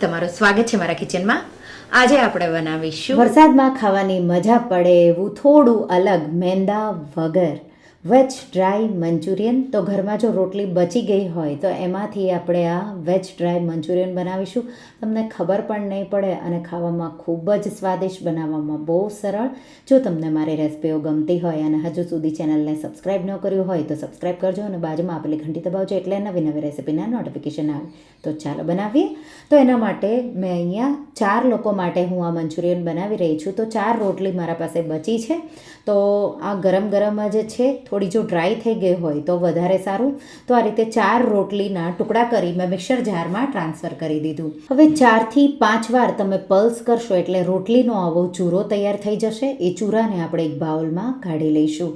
તમારું સ્વાગત છે મારા કિચનમાં. આજે આપણે બનાવીશું વરસાદમાં ખાવાની મજા પડે એવું થોડું અલગ મેંદા વગર વેજ ડ્રાય મંચુરિયન. તો ઘરમાં જો રોટલી બચી ગઈ હોય તો એમાંથી આપણે આ વેજ ડ્રાય મંચુરિયન બનાવીશું. તમને ખબર પણ નહીં પડે અને ખાવામાં ખૂબ જ સ્વાદિષ્ટ, બનાવવામાં બહુ સરળ. જો તમને મારી રેસિપીઓ ગમતી હોય અને હજુ સુધી ચેનલને સબસ્ક્રાઈબ ન કર્યું હોય તો સબસ્ક્રાઈબ કરજો અને બાજુમાં આપેલી ઘંટી દબાવજો એટલે નવી નવી રેસિપીના નોટિફિકેશન આવે. તો ચાલો બનાવીએ. તો એના માટે મેં અહીંયા 4 લોકો માટે હું આ મંચુરિયન બનાવી રહી છું. તો 4 રોટલી મારા પાસે બચી છે. તો આ ગરમ ગરમ જ છે. થોડી જો ડ્રાય થઈ ગઈ હોય તો વધારે સારું. તો આ રીતે 4 રોટલીના ટુકડા કરી મેં મિક્સર જારમાં ટ્રાન્સફર કરી દીધું. હવે 4 થી 5 વાર તમે પલ્સ કરશો એટલે રોટલીનો આવો ચૂરો તૈયાર થઈ જશે. એ ચૂરાને આપણે એક બાઉલમાં કાઢી લઈશું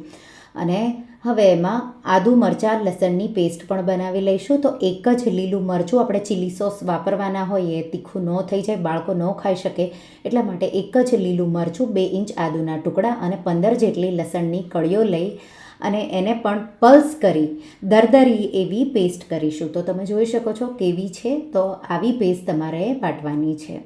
અને હવે એમાં આદુ મરચાં લસણની પેસ્ટ પણ બનાવી લઈશું. તો એક જ લીલું મરચું, આપણે ચીલી સોસ વાપરવાના હોઈએ, તીખું ન થઈ જાય, બાળકો ન ખાઈ શકે એટલા માટે એક જ લીલું મરચું, 2 ઇંચ આદુના ટુકડા અને 15 જેટલી લસણની કળીઓ લઈ અને એને પણ પલ્સ કરી દરદરી એવી પેસ્ટ કરીશું. તો તમે જોઈ શકો છો કેવી છે. તો આવી પેસ્ટ તમારે વાટવાની છે.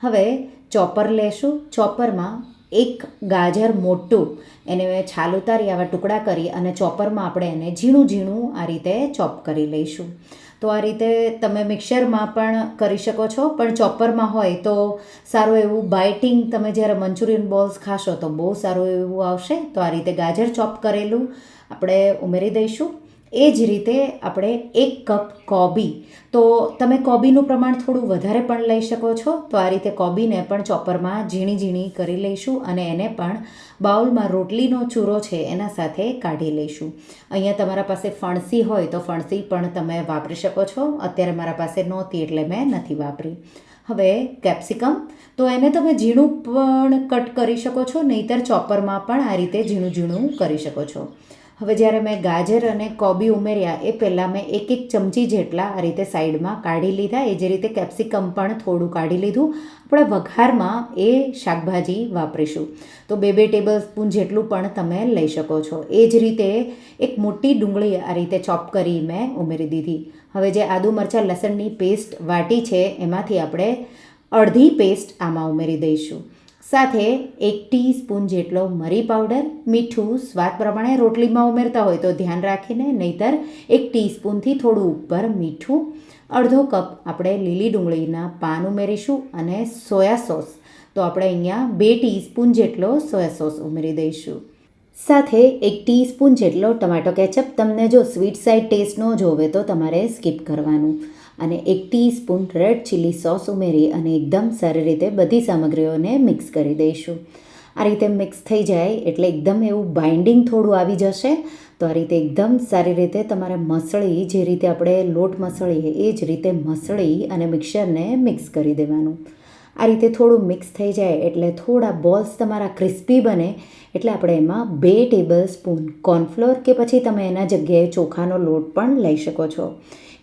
હવે ચોપર લેશું. ચોપરમાં એક ગાજર મોટું, એને છાલ ઉતારી આવા ટુકડા કરી અને ચોપરમાં આપણે એને ઝીણું ઝીણું આ રીતે ચોપ કરી લઈશું. તો આ રીતે તમે મિક્સરમાં પણ કરી શકો છો, પણ ચોપરમાં હોય તો સારું એવું બાઇટિંગ, તમે જ્યારે મંચુરિયન બોલ્સ ખાશો તો બહુ સારું એવું આવશે. તો આ રીતે ગાજર ચોપ કરેલું આપણે ઉમેરી દઈશું. એ જ રીતે આપણે 1 કપ કોબી, તો તમે કોબીનું પ્રમાણ થોડું વધારે પણ લઈ શકો છો. તો આ રીતે કોબીને પણ ચોપરમાં ઝીણી ઝીણી કરી લઈશું અને એને પણ બાઉલમાં રોટલીનો ચૂરો છે એના સાથે કાઢી લઈશું. અહીંયા તમારા પાસે ફણસી હોય તો ફણસી પણ તમે વાપરી શકો છો. અત્યારે મારા પાસે નહોતી એટલે મેં નથી વાપરી. હવે કેપ્સિકમ, તો એને તમે ઝીણું પણ કટ કરી શકો છો, નહીંતર ચોપરમાં પણ આ રીતે ઝીણું ઝીણું કરી શકો છો. હવે જ્યારે મેં ગાજર અને કોબી ઉમેર્યા એ પહેલાં મેં 1 ચમચી જેટલા આ રીતે સાઈડમાં કાઢી લીધા. એ જ રીતે કેપ્સિકમ પણ થોડું કાઢી લીધું. આપણે વઘારમાં એ શાકભાજી વાપરીશું તો 2 ટેબલ સ્પૂન જેટલું પણ તમે લઈ શકો છો. એ જ રીતે એક મોટી ડુંગળી આ રીતે ચોપ કરી મેં ઉમેરી દીધી. હવે જે આદુ મરચાં લસણની પેસ્ટ વાટી છે એમાંથી આપણે અડધી પેસ્ટ આમાં ઉમેરી દઈશું. સાથે 1 ટીસ્પૂન જેટલો મરી પાવડર, મીઠું સ્વાદ પ્રમાણે રોટલીમાં ઉમેરતા હોય તો ધ્યાન રાખીને, નહીંતર 1 ટીસ્પૂનથી થોડું ઉપર મીઠું, અડધો કપ આપણે લીલી ડુંગળીના પાન ઉમેરીશું અને સોયા સોસ, તો આપણે અહીંયા 2 ટીસ્પૂન જેટલો સોયા સોસ ઉમેરી દઈશું. સાથે 1 ટીસ્પૂન જેટલો ટમાટો કેચઅપ. તમને જો સ્વીટ સાઈડ ટેસ્ટ ન જોવે તો તમારે સ્કીપ કરવાનું. અને 1 ટીસ્પૂન રેડ ચીલી સોસ ઉમેરી અને એકદમ સારી રીતે બધી સામગ્રીઓને મિક્સ કરી દઈશું. આ રીતે મિક્સ થઈ જાય એટલે એકદમ એવું બાઇન્ડિંગ થોડું આવી જશે. તો આ રીતે એકદમ સારી રીતે તમારે મસળી, જે રીતે આપણે લોટ મસળીએ એ જ રીતે મસળી અને મિક્સરને મિક્સ કરી દેવાનું. આ રીતે થોડું મિક્સ થઈ જાય એટલે થોડા બોલ્સ તમારા ક્રિસ્પી બને એટલે આપણે એમાં 2 ટેબલ સ્પૂન કોર્નફ્લોર કે પછી તમે એના જગ્યાએ ચોખાનો લોટ પણ લઈ શકો છો.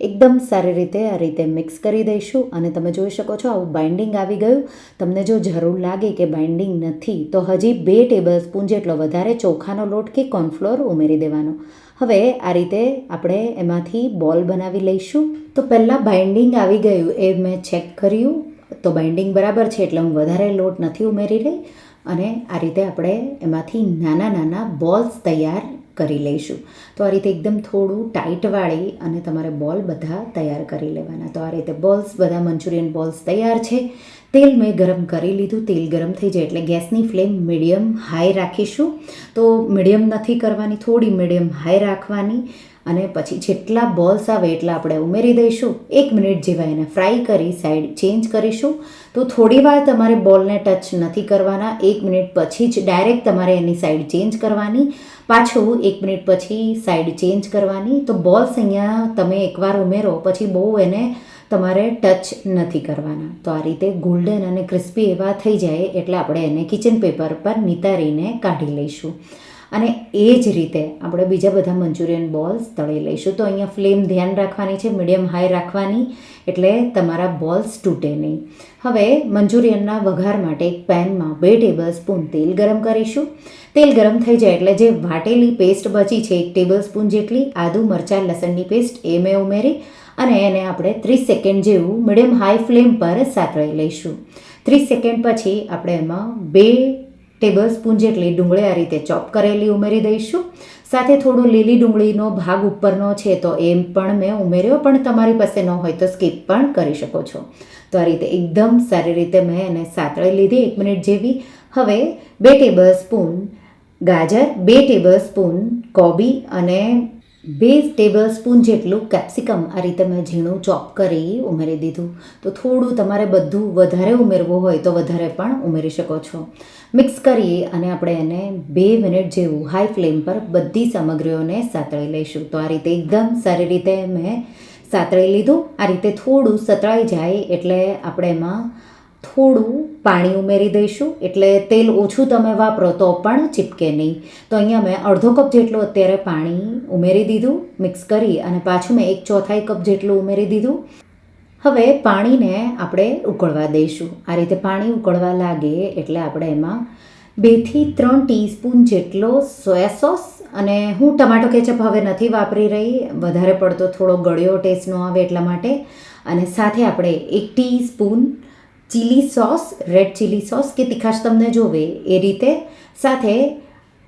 એકદમ સારી રીતે આ રીતે મિક્સ કરી દઈશું અને તમે જોઈ શકો છો આવું બાઇન્ડિંગ આવી ગયું. તમને જો જરૂર લાગે કે બાઇન્ડિંગ નથી તો હજી 2 ટેબલ સ્પૂન જેટલો વધારે ચોખાનો લોટ કે કોર્નફ્લોર ઉમેરી દેવાનો. હવે આ રીતે આપણે એમાંથી બોલ બનાવી લઈશું. તો પહેલાં બાઇન્ડિંગ આવી ગયું એ મેં ચેક કર્યું, તો બાઇન્ડિંગ બરાબર છે એટલે હું વધારે લોટ નથી ઉમેરી રહી. અને આ રીતે આપણે એમાંથી નાના નાના બોલ્સ તૈયાર કરી લઈશું. તો આ રીતે એકદમ થોડું ટાઈટ વાળી અને તમારે બોલ બધા તૈયાર કરી લેવાના. તો આ રીતે બોલ્સ, બધા મંચુરિયન બોલ્સ તૈયાર છે. તેલ મેં ગરમ કરી લીધું. તેલ ગરમ થઈ જાય એટલે ગેસની ફ્લેમ મીડિયમ હાઈ રાખીશું. તો મીડિયમ નથી કરવાની, થોડી મીડિયમ હાઈ રાખવાની. અને પછી જેટલા બોલ્સ આવે એટલા આપણે ઉમેરી દઈશું. 1 મિનિટ જેવા એને ફ્રાય કરી સાઈડ ચેન્જ કરીશું. તો થોડી વાર તમારે બોલને ટચ નથી કરવાના. 1 મિનિટ પછી જ ડાયરેક્ટ તમારે એની સાઈડ ચેન્જ કરવાની. પાછું 1 મિનિટ પછી સાઈડ ચેન્જ કરવાની. તો બોલ્સ અહીંયા તમે એકવાર ઉમેરો પછી બહુ એને તમારે ટચ નથી કરવાના. તો આ રીતે ગોલ્ડન અને ક્રિસ્પી એવા થઈ જાય એટલે આપણે એને કિચન પેપર પર નિતારીને કાઢી લઈશું. અને એ જ રીતે આપણે બીજા બધા મંચુરિયન બોલ્સ તળી લઈશું. તો અહીંયા ફ્લેમ ધ્યાન રાખવાની છે, મીડિયમ હાઈ રાખવાની એટલે તમારા બોલ્સ તૂટે નહીં. હવે મંચુરિયનના વઘાર માટે એક પેનમાં 2 ટેબલ સ્પૂન તેલ ગરમ કરીશું. તેલ ગરમ થઈ જાય એટલે જે વાટેલી પેસ્ટ બચી છે 1 ટેબલ સ્પૂન જેટલી આદુ મરચાં લસણની પેસ્ટ એ મેં ઉમેરી અને એને આપણે 30 સેકન્ડ જેવું મીડિયમ હાઈ ફ્લેમ પર સાતળી લઈશું. 30 સેકન્ડ પછી આપણે એમાં 2 ટેબલ સ્પૂન જેટલી ડુંગળી આ રીતે ચોપ કરેલી ઉમેરી દઈશું. સાથે થોડું લીલી ડુંગળીનો ભાગ ઉપરનો છે તો એમ પણ મેં ઉમેર્યો, પણ તમારી પાસે ન હોય તો સ્કીપ પણ કરી શકો છો. તો આ રીતે એકદમ સારી રીતે મેં એને સાતળી લીધી 1 મિનિટ જેવી. હવે 2 ટેબલ સ્પૂન ગાજર, 2 ટેબલ સ્પૂન કોબી અને 2 ટેબલ સ્પૂન જેટલું કેપ્સિકમ આ રીતે મેં ઝીણું ચોપ કરી ઉમેરી દીધું. તો થોડું તમારે બધું વધારે ઉમેરવું હોય તો વધારે પણ ઉમેરી શકો છો. મિક્સ કરી અને આપણે એને 2 મિનિટ જેવું હાઈ ફ્લેમ પર બધી સામગ્રીઓને સાતળી લઈશું. તો આ રીતે એકદમ સારી રીતે મેં સાતળી લીધું. આ રીતે થોડું સતળાઈ જાય એટલે આપણે એમાં થોડું પાણી ઉમેરી દઈશું. એટલે તેલ ઓછું તમે વાપરો તો પણ ચીપકે નહીં. તો અહીંયા મેં અડધો કપ જેટલું અત્યારે પાણી ઉમેરી દીધું. મિક્સ કરી અને પાછું મેં 1/4 કપ જેટલું ઉમેરી દીધું. હવે પાણીને આપણે ઉકળવા દઈશું. આ રીતે પાણી ઉકળવા લાગે એટલે આપણે એમાં 2 થી 3 ટીસ્પૂન જેટલો સોયા સોસ, અને હું ટમાટો કેચઅપ હવે નથી વાપરી રહી, વધારે પડતો થોડો ગળ્યો ટેસ્ટ ન આવે એટલા માટે. અને સાથે આપણે 1 teaspoon chilli sauce, red chilli sauce કે તીખાશ તમને જોવે એ રીતે, સાથે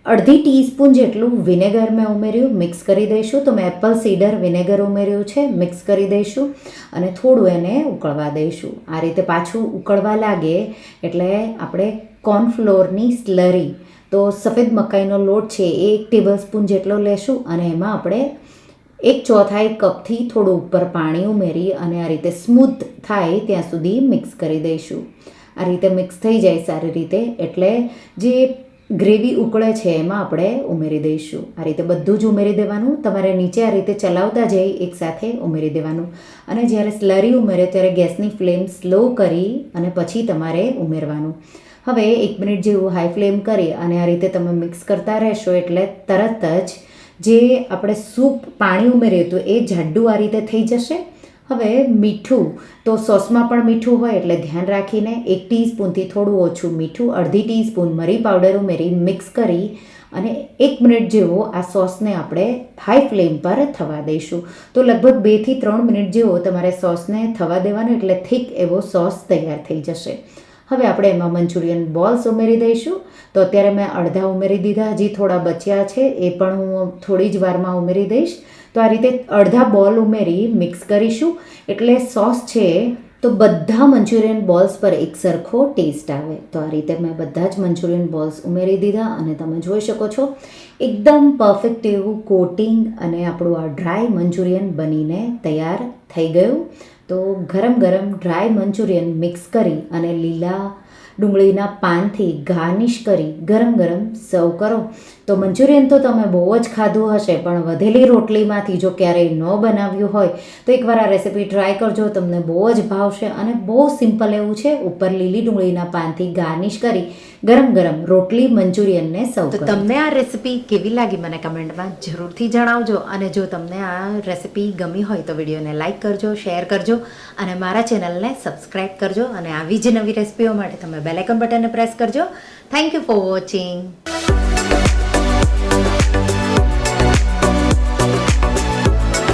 અડધી ટીસ્પૂન જેટલું વિનેગર મેં ઉમેર્યું. મિક્સ કરી દઈશું. તો મેં એપલ સીડર વિનેગર ઉમેર્યું છે. મિક્સ કરી દઈશું અને થોડું એને ઉકળવા દઈશું. આ રીતે પાછું ઉકળવા લાગે એટલે આપણે કોર્નફ્લોરની સ્લરી, તો સફેદ મકાઈનો લોટ છે એ 1 ટેબલ સ્પૂન જેટલો લેશું અને એમાં આપણે 1/4 કપથી થોડું ઉપર પાણી ઉમેરી અને આ રીતે સ્મૂથ થાય ત્યાં સુધી મિક્સ કરી દઈશું. આ રીતે મિક્સ થઈ જાય સારી રીતે એટલે જે ગ્રેવી ઉકળે છે એમાં આપણે ઉમેરી દઈશું. આ રીતે બધું જ ઉમેરી દેવાનું. તમારે નીચે આ રીતે ચલાવતા જઈ એકસાથે ઉમેરી દેવાનું. અને જ્યારે સ્લરી ઉમેરે ત્યારે ગેસની ફ્લેમ સ્લો કરી અને પછી તમારે ઉમેરવાનું. હવે 1 મિનિટ જેવું હાઈ ફ્લેમ કરી અને આ રીતે તમે મિક્સ કરતા રહેશો એટલે તરત જ જે આપણે સૂપ પાણી ઉમેર્યું હતું એ જાડું આ રીતે થઈ જશે. હવે મીઠું, તો સોસમાં પણ મીઠું હોય એટલે ધ્યાન રાખીને 1 ટીસ્પૂનથી થોડું ઓછું મીઠું, અડધી ટીસ્પૂન મરી પાવડર ઉમેરી મિક્સ કરી અને 1 મિનિટ જેવો આ સોસને આપણે હાઈ ફ્લેમ પર થવા દઈશું. તો લગભગ 2 થી 3 મિનિટ જેવો તમારે સોસને થવા દેવાનો એટલે થીક એવો સોસ તૈયાર થઈ જશે. હવે આપણે એમાં મંચુરિયન બોલ્સ ઉમેરી દઈશું. તો અત્યારે મેં અડધા ઉમેરી દીધા, હજી થોડા બચ્યા છે એ પણ હું થોડી જ વારમાં ઉમેરી દઈશ. તો આ રીતે અડધા બોલ ઉમેરી મિક્સ કરીશું એટલે સોસ છે તો બધા મંચુરિયન બોલ્સ પર એક સરખો ટેસ્ટ આવે. તો આ રીતે મેં બધા જ મંચુરિયન બોલ્સ ઉમેરી દીધા અને તમે જોઈ શકો છો એકદમ પરફેક્ટ એવું કોટિંગ અને આપણું આ ડ્રાય મંચુરિયન બનીને તૈયાર થઈ ગયું. તો ગરમ ગરમ ડ્રાય મંચુરિયન મિક્સ કરી અને લીલા ડુંગળીના પાનથી ગાર્નિશ કરી ગરમ ગરમ સર્વ કરો. તો મંચુરિયન તો તમે બહુ જ ખાધું હશે, પણ વધેલી રોટલીમાંથી જો ક્યારેય ન બનાવ્યું હોય તો એકવાર આ રેસીપી ટ્રાય કરજો, તમને બહુ જ ભાવશે. અને બહુ સિમ્પલ એવું છે. ઉપર લીલી ડુંગળીના પાનથી ગાર્નિશ કરી ગરમ ગરમ રોટલી મંચુરિયનને સર્વ કરો. તો તમને આ રેસીપી કેવી લાગી મને કમેન્ટમાં જરૂરથી જણાવજો. અને જો તમને આ રેસીપી ગમી હોય તો વિડીયોને લાઇક કરજો, શેર કરજો અને મારા ચેનલને સબસ્ક્રાઈબ કરજો. અને આવી જ નવી રેસીપીઓ માટે તમે બેલ આઇકન બટનને પ્રેસ કરજો. Thank you for watching.